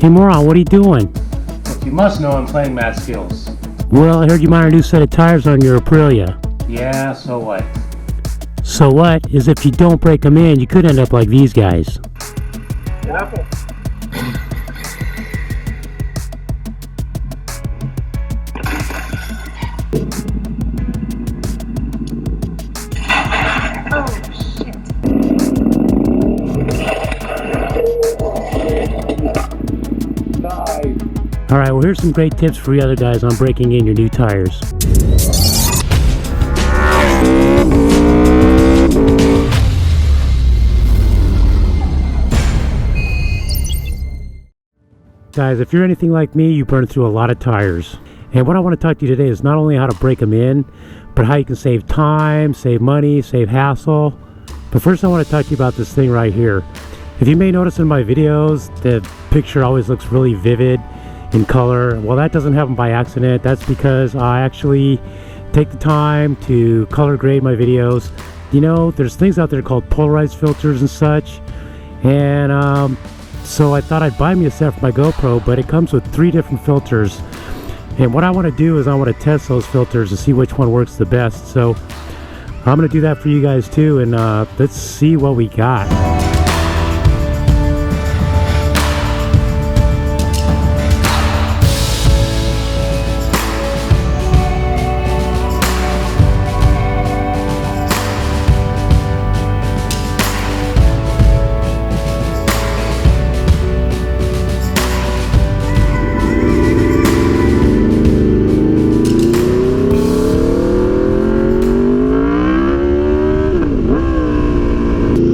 Hey moron, what are you doing? Look, you must know I'm playing Matt Skills. Well, I heard you mounted a new set of tires on your Aprilia. Yeah, so what? So what is if you don't break them in, you could end up like these guys. Apple. Alright, well here's some great tips for you other guys on breaking in your new tires. Guys, if you're anything like me, you burn through a lot of tires. And what I want to talk to you today is not only how to break them in, but how you can save time, save money, save hassle. But first I want to talk to you about this thing right here. If you may notice in my videos, the picture always looks really vivid in color. Well, that doesn't happen by accident. That's because I actually take the time to color grade my videos. You know, there's things out there called polarized filters and such. And so I thought I'd buy me a set for my GoPro, but it comes with 3 different filters. And what I want to do is I want to test those filters to see which one works the best. So I'm going to do that for you guys too, and let's see what we got.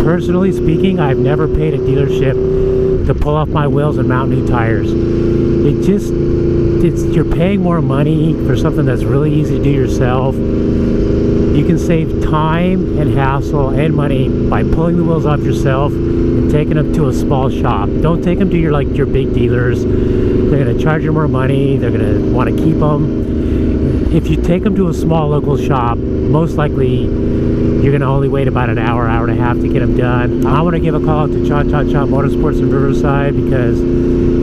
Personally speaking, I've never paid a dealership to pull off my wheels and mount new tires. You're paying more money for something that's really easy to do yourself. You can save time and hassle and money by pulling the wheels off yourself and taking them to a small shop. Don't take them to your big dealers. They're going to charge you more money. They're going to want to keep them. If you take them to a small local shop, most likely you're going to only wait about an hour, hour and a half to get them done. I want to give a call out to GIAmoto Motorsports in Riverside because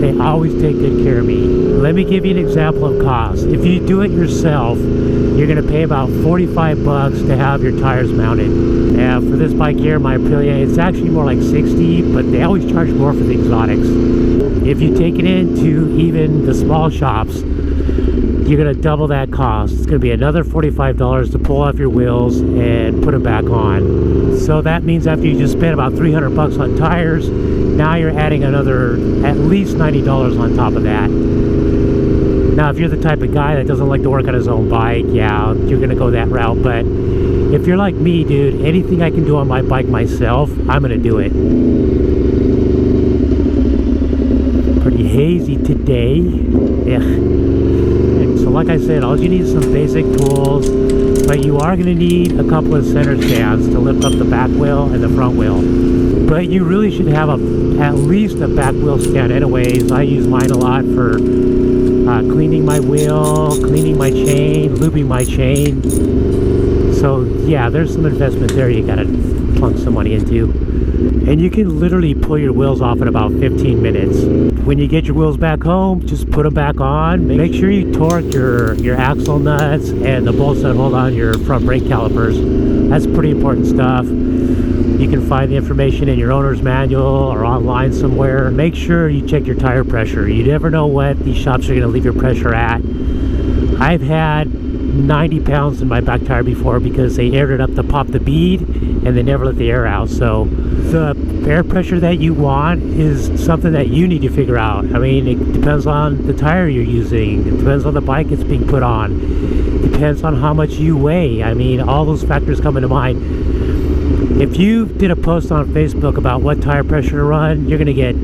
they always take good care of me. Let me give you an example of cost. If you do it yourself, you're going to pay about $45 to have your tires mounted. Now, for this bike here, my Aprilia, it's actually more like $60, but they always charge more for the exotics. If you take it into even the small shops, you're going to double that cost. It's going to be another $45 to pull off your wheels and put them back on. So that means after you just spent about $300 on tires, now you're adding another at least $90 on top of that. Now, if you're the type of guy that doesn't like to work on his own bike, yeah, you're going to go that route. But if you're like me, dude, anything I can do on my bike myself, I'm going to do it. Pretty hazy today. Yeah. So like I said, all you need is some basic tools, but you are going to need a couple of center stands to lift up the back wheel and the front wheel. But you really should have at least a back wheel stand anyways. I use mine a lot for cleaning my wheel, cleaning my chain, lubing my chain. So yeah, there's some investment there you got to plunk some money into. And you can literally pull your wheels off in about 15 minutes. When you get your wheels back home, just put them back on. Make sure you torque your axle nuts and the bolts that hold on your front brake calipers. That's pretty important stuff. You can find the information in your owner's manual or online somewhere. Make sure you check your tire pressure. You never know what these shops are going to leave your pressure at. I've had 90 pounds in my back tire before because they aired it up to pop the bead and they never let the air out. So the air pressure that you want is something that you need to figure out. I mean, it depends on the tire you're using. It depends on the bike it's being put on. It depends on how much you weigh. I mean, all those factors come into mind. If you did a post on Facebook about what tire pressure to run, you're going to get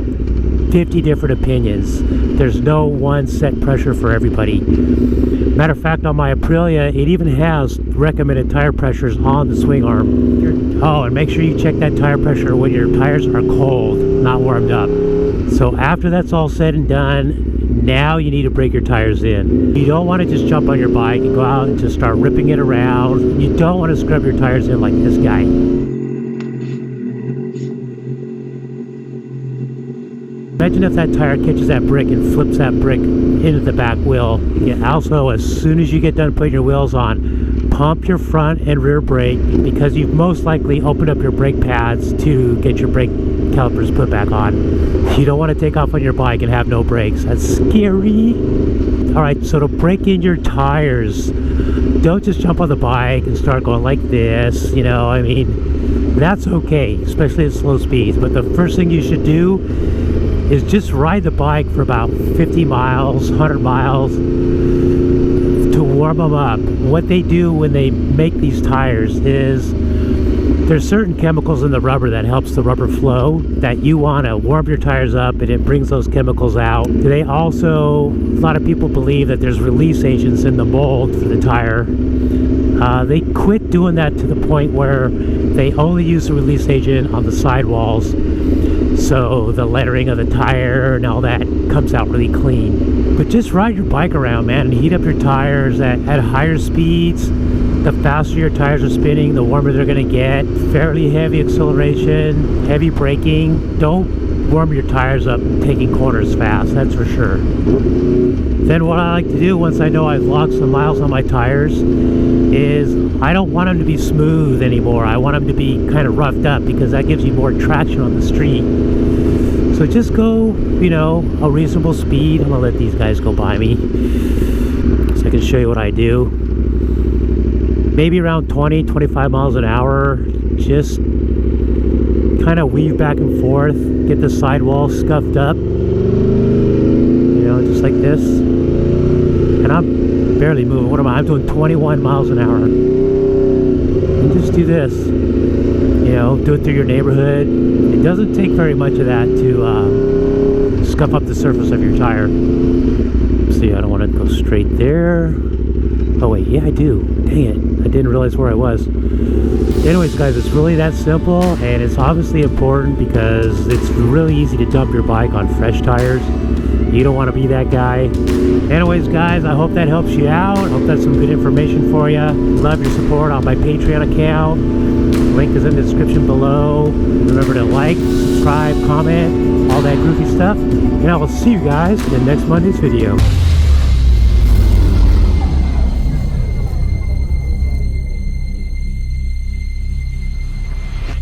50 different opinions. There's no one set pressure for everybody. Matter of fact, on my Aprilia, it even has recommended tire pressures on the swing arm. Oh, and make sure you check that tire pressure when your tires are cold, not warmed up. So after that's all said and done, now you need to break your tires in. You don't want to just jump on your bike and go out and just start ripping it around. You don't want to scrub your tires in like this guy. imagine if that tire catches that brick and flips that brick into the back wheel. Yeah, also, as soon as you get done putting your wheels on, pump your front and rear brake, because you've most likely opened up your brake pads to get your brake calipers put back on. You don't want to take off on your bike and have no brakes. That's scary. Alright, so to break in your tires, don't just jump on the bike and start going like this, you know, I mean, that's okay, especially at slow speeds. But the first thing you should do is just ride the bike for about 50 miles, 100 miles to warm them up. What they do when they make these tires is there's certain chemicals in the rubber that helps the rubber flow, that you want to warm your tires up and it brings those chemicals out. They also, a lot of people believe that there's release agents in the mold for the tire. They quit doing that to the point where they only use the release agent on the sidewalls, so the lettering of the tire and all that comes out really clean. But just ride your bike around, man, and heat up your tires at higher speeds. The faster your tires are spinning, the warmer they're going to get. Fairly heavy acceleration, heavy braking. Don't warm your tires up taking corners fast, that's for sure. Then what I like to do once I know I've logged some miles on my tires is I don't want them to be smooth anymore. I want them to be kind of roughed up, because that gives you more traction on the street. So just go, you know, a reasonable speed. I'm gonna let these guys go by me so I can show you what I do. Maybe around 20-25 miles an hour. Just kind of weave back and forth, get the sidewall scuffed up, you know, just like this. And I'm barely moving. What am I? I'm doing 21 miles an hour. And just do this, you know, do it through your neighborhood. It doesn't take very much of that to scuff up the surface of your tire. See, I don't want to go straight there. Oh wait, yeah I do. Dang it, I didn't realize where I was. Anyways guys, it's really that simple, and it's obviously important because it's really easy to dump your bike on fresh tires. You don't want to be that guy. Anyways guys, I hope that helps you out. I hope that's some good information for you. Love your support on my Patreon account. Link is in the description below. Remember to like, subscribe, comment, all that groovy stuff. And I will see you guys in next Monday's video.